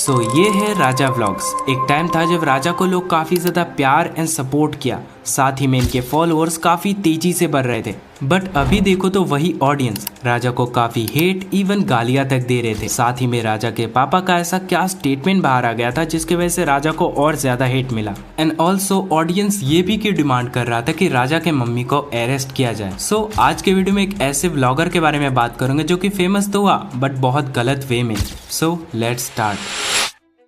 ये है राजा व्लॉग्स। एक टाइम था जब राजा को लोग काफी ज्यादा प्यार एंड सपोर्ट किया, साथ ही में इनके फॉलोअर्स काफी तेजी से बढ़ रहे थे। बट अभी देखो तो वही ऑडियंस राजा को काफी हेट इवन गालियां तक दे रहे थे। साथ ही में राजा के पापा का ऐसा क्या स्टेटमेंट बाहर आ गया था जिसकी वजह से राजा को और ज्यादा हेट मिला। एंड ऑल्सो ऑडियंस ये भी की डिमांड कर रहा था कि राजा के मम्मी को अरेस्ट किया जाए। आज के वीडियो में एक ऐसे व्लॉगर के बारे में बात करूंगा जो कि फेमस तो हुआ बट बहुत गलत वे में। Let's start.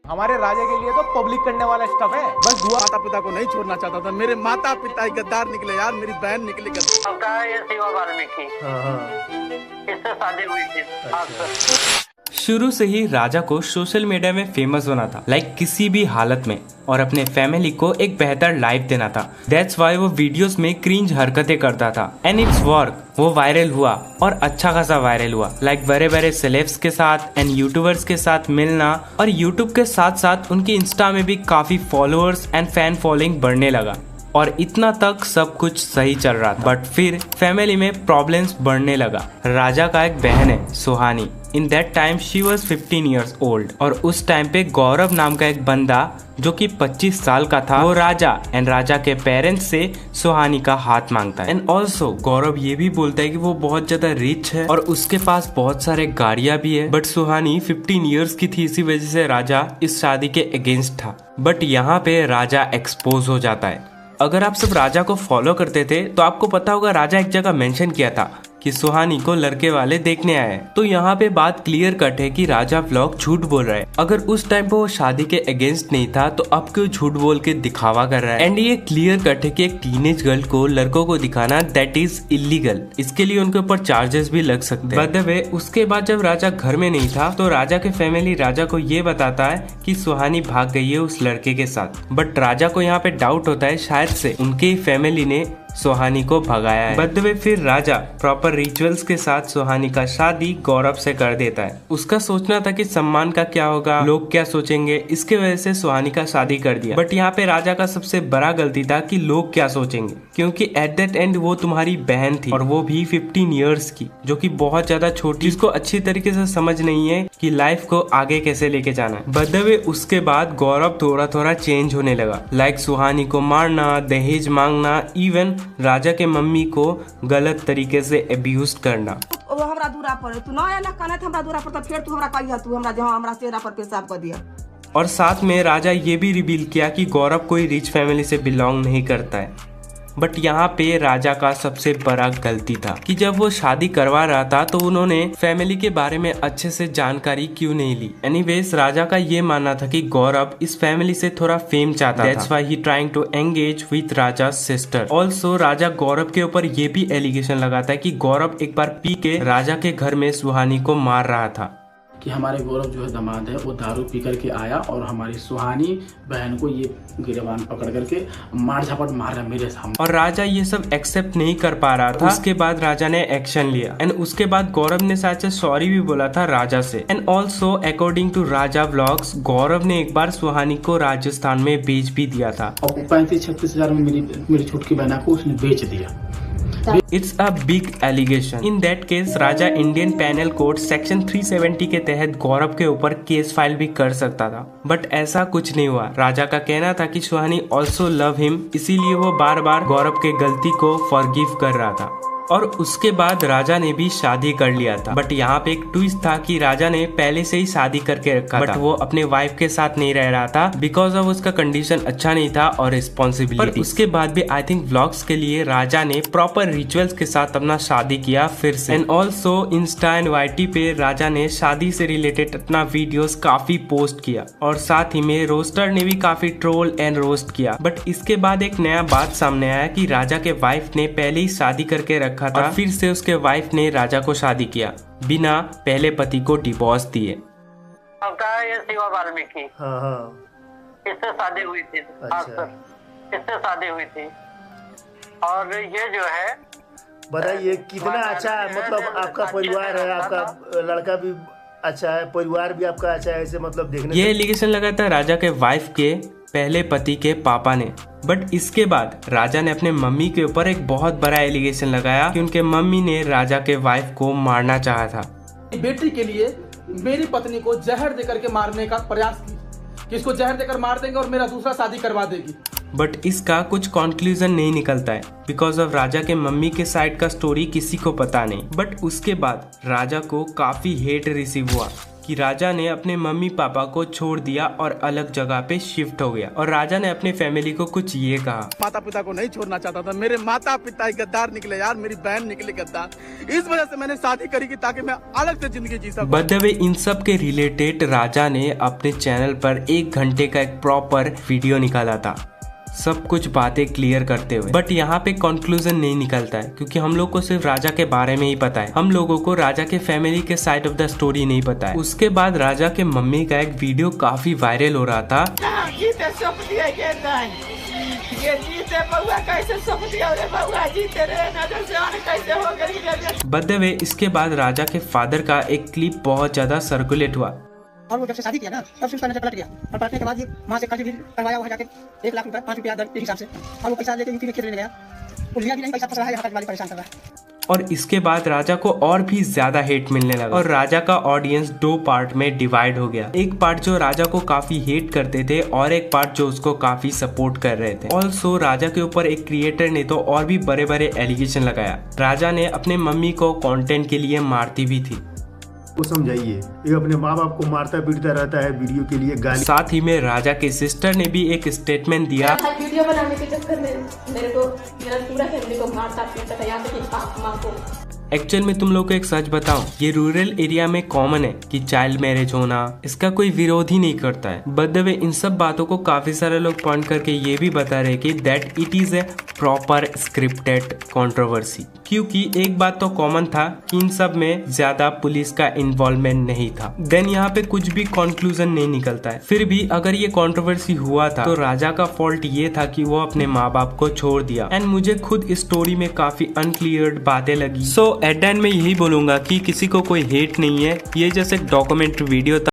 हमारे राजा के लिए तो पब्लिक करने वाला स्टफ है। बस दुआ। माता पिता को नहीं छोड़ना चाहता था। मेरे माता पिता ही गद्दार निकले यार, मेरी बहन निकली गद्दार। ये शिवा वाल्मीकि इससे शादी हुई थी। शुरू से ही राजा को सोशल मीडिया में फेमस होना था, लाइक किसी भी हालत में, और अपने फैमिली को एक बेहतर लाइफ देना था। दैट्स वाई वो वीडियोस में क्रिंज हरकतें करता था एंड इट्स वर्क। वो वायरल हुआ और अच्छा खासा वायरल हुआ, लाइक बड़े बड़े सेलेब्स के साथ एंड यूट्यूबर्स के साथ मिलना, और यूट्यूब के साथ साथ उनकी इंस्टा में भी काफी फॉलोअर्स एंड फैन फॉलोइंग बढ़ने लगा। और इतना तक सब कुछ सही चल रहा था, बट फिर फैमिली में प्रॉब्लम्स बढ़ने लगा। राजा का एक बहन है Suhani. In that time she was 15 years old, और उस टाइम पे गौरव नाम का एक बंदा जो कि 25 साल का था, वो राजा एंड राजा के पेरेंट्स से सुहानी का हाथ मांगता है। एंड ऑल्सो गौरव ये भी बोलता है कि वो बहुत ज्यादा रिच है और उसके पास बहुत सारे गाड़ियां भी है। बट सुहानी 15 years की थी, इसी वजह से राजा इस शादी के अगेंस्ट था। बट यहाँ पे राजा एक्सपोज हो जाता है। अगर आप सब राजा को फॉलो करते थे तो आपको पता होगा राजा एक जगह मेंशन किया था कि सुहानी को लड़के वाले देखने आए। तो यहाँ पे बात क्लियर कट है कि राजा व्लॉग झूठ बोल रहा है। अगर उस टाइम पे वो शादी के अगेंस्ट नहीं था तो अब क्यों झूठ बोल के दिखावा कर रहा है। एंड ये क्लियर कट है कि एक टीनेज गर्ल को लड़कों को दिखाना दैट इज इलीगल। इसके लिए उनके ऊपर चार्जेस भी लग सकते हैं। बाय द वे, उसके बाद जब राजा घर में नहीं था तो राजा के फैमिली राजा को ये बताता है कि सुहानी भाग गई है उस लड़के के साथ। बट राजा को यहाँ पे डाउट होता है शायद से उनके फैमिली ने सुहानी को भगाया है। बट वे फिर राजा प्रॉपर रिचुअल्स के साथ सुहानी का शादी गौरव से कर देता है। उसका सोचना था कि सम्मान का क्या होगा, लोग क्या सोचेंगे, इसके वजह से सुहानी का शादी कर दिया। बट यहाँ पे राजा का सबसे बड़ा गलती था कि लोग क्या सोचेंगे, क्योंकि एट दैट एंड वो तुम्हारी बहन थी और वो भी 15 years की, जो कि बहुत ज्यादा छोटी, जिसको अच्छी तरीके से समझ नहीं है कि लाइफ को आगे कैसे लेके जाना है। बट वे उसके बाद गौरव थोड़ा थोड़ा चेंज होने लगा, लाइक सुहानी को मारना, दहेज मांगना, इवन राजा के मम्मी को गलत तरीके से अब्यूज करना। हमरा दूरा पर तू ना आया कहना था, हमरा दूरा पर तो फिर तू हमरा कहिया तू हमरा जहां हमरा चेहरा पर पेशाब कर दिया। और साथ में राजा ये भी रिवील किया कि गौरव कोई रिच फैमिली से बिलोंग नहीं करता है। बट यहाँ पे राजा का सबसे बड़ा गलती था कि जब वो शादी करवा रहा था तो उन्होंने फैमिली के बारे में अच्छे से जानकारी क्यों नहीं ली। एनीवेज, राजा का ये मानना था कि गौरव इस फैमिली से थोड़ा फेम चाहता था। That's why he trying to engage with राजा's sister. Also, राजा गौरव के ऊपर ये भी एलिगेशन लगाता है कि गौरव एक बार पी के राजा के घर में सुहानी को मार रहा था। कि हमारे गौरव जो है दामाद है वो दारू पी करके आया और हमारी सुहानी बहन को ये गिरबान पकड़ करके मार झपट मार रहा है मेरे सामने। और राजा ये सब एक्सेप्ट नहीं कर पा रहा था। उसके बाद राजा ने एक्शन लिया एंड उसके बाद गौरव ने शायद से सॉरी भी बोला था राजा से। And also according to Raja vlogs, Gaurav ने एक बार सुहानी को राजस्थान में बेच भी दिया था और 35-36 हजार में मेरी छोटकी बहना को उसने बेच दिया। It's a big allegation. In that case राजा इंडियन पैनल कोड सेक्शन 370 के तहत गौरव के ऊपर केस फाइल भी कर सकता था, बट ऐसा कुछ नहीं हुआ। राजा का कहना था कि सुहानी ऑल्सो लव हिम, इसीलिए वो बार बार गौरव के गलती को फॉरगिव कर रहा था। और उसके बाद राजा ने भी शादी कर लिया था। बट यहाँ पे एक ट्विस्ट था कि राजा ने पहले से ही शादी करके रखा था, बट वो अपने वाइफ के साथ नहीं रह रहा था बिकॉज ऑफ उसका कंडीशन अच्छा नहीं था और रिस्पॉन्सिबिलिटी। उसके बाद भी आई थिंक व्लॉग्स के लिए राजा ने प्रॉपर रिचुअल्स के साथ अपना शादी किया फिर से। And also Insta and YT पे राजा ने शादी से रिलेटेड अपना वीडियोस काफी पोस्ट किया और साथ ही में रोस्टर ने भी काफी ट्रोल एंड रोस्ट किया। बट इसके बाद एक नया बात सामने आया कि राजा के वाइफ ने पहले ही शादी करके रखा था और फिर से उसके वाइफ ने राजा को शादी किया बिना पहले पति को डिवोर्स दिए। ये शिवा वाल्मीकि इससे शादी हुई थी। अच्छा। इससे शादी हुई थी और ये जो है बताइए कितना अच्छा है, मतलब आपका परिवार है, आपका लड़का भी अच्छा है, परिवार भी आपका अच्छा है, ऐसे मतलब देखने। ये एलिगेशन लगा था राजा के वाइफ के पहले पति के पापा ने। बट इसके बाद राजा ने अपने मम्मी के ऊपर एक बहुत बड़ा एलिगेशन लगाया कि उनके मम्मी ने राजा के वाइफ को मारना चाहा था। बेटी के लिए मेरी पत्नी को जहर देकर के मारने का प्रयास की कि इसको जहर देकर मार देंगे और मेरा दूसरा शादी करवा देगी। बट इसका कुछ कंक्लूजन नहीं निकलता है बिकॉज ऑफ राजा के मम्मी के साइड का स्टोरी किसी को पता नहीं। बट उसके बाद राजा को काफी हेट रिसीव हुआ कि राजा ने अपने मम्मी पापा को छोड़ दिया और अलग जगह पे शिफ्ट हो गया। और राजा ने अपने फैमिली को कुछ ये कहा, माता पिता को नहीं छोड़ना चाहता था, मेरे माता पिता गद्दार निकले यार, मेरी बहन निकली गद्दार, इस वजह से मैंने शादी करी कि ताकि मैं अलग से जिंदगी जी सकूं। बाय द वे इन सब के रिलेटेड राजा ने अपने चैनल पर 1 घंटे का एक प्रॉपर वीडियो निकाला था, सब कुछ बातें क्लियर करते हुए। बट यहाँ पे कंक्लूजन नहीं निकलता है क्योंकि हम लोग को सिर्फ राजा के बारे में ही पता है, हम लोगों को राजा के फैमिली के साइड ऑफ द स्टोरी नहीं पता है। उसके बाद राजा के मम्मी का एक वीडियो काफी वायरल हो रहा था। बाय द वे इसके बाद राजा के फादर का एक क्लिप बहुत ज्यादा सर्कुलेट हुआ और वो जब से शादी किया ना तब से उसका नशा पलट गया और पलटने के बाद ये वहाँ से कर्ज भी करवाया वहाँ जाके 1 लाख रुपए 5 रुपया दर के हिसाब से, और वो पैसा लेके यूपी में खेलने गया, उलिया भी नहीं, पैसा फंस रहा है, यहाँ वाली परेशान कर रहा है। और इसके बाद राजा को और भी ज्यादा हेट मिलने लगा और राजा का ऑडियंस 2 पार्ट में डिवाइड हो गया। एक पार्ट जो राजा को काफी हेट करते थे और एक पार्ट जो उसको काफी सपोर्ट कर रहे थे। ऑल्सो राजा के ऊपर एक क्रिएटर ने तो और भी बड़े बड़े एलिगेशन लगाया। राजा ने अपने मम्मी को कंटेंट के लिए मारती भी थी। वो समझाइए, ये अपने माँ बाप को मारता पीटता रहता है वीडियो के लिए, गाली। साथ ही में राजा के सिस्टर ने भी एक स्टेटमेंट दिया, वीडियो बनाने के चक्कर में मेरे पूरा फैमिली को मारता पीटता था, यहाँ तक कि बाप माँ को। एक्चुअल में तुम लोग को एक सच बताऊं, ये रूरल एरिया में कॉमन है कि चाइल्ड मैरिज होना, इसका कोई विरोध ही नहीं करता है। बाय द वे इन सब बातों को काफी सारे लोग पॉइंट करके ये भी बता रहे कि that it is a proper scripted controversy, क्योंकि एक बात तो कॉमन था कि इन सब में ज्यादा पुलिस का इन्वॉल्वमेंट नहीं था। देन यहाँ पे कुछ भी कंक्लूजन नहीं निकलता है। फिर भी अगर ये कंट्रोवर्सी हुआ था तो राजा का फॉल्ट ये था कि वो अपने माँ बाप को छोड़ दिया। एंड मुझे खुद इस स्टोरी में काफी अनक्लियर्ड बातें लगी। सो एट द एंड में यही बोलूंगा कि किसी को कोई हेट नहीं है, ये जैसे डॉक्यूमेंट्री वीडियो था।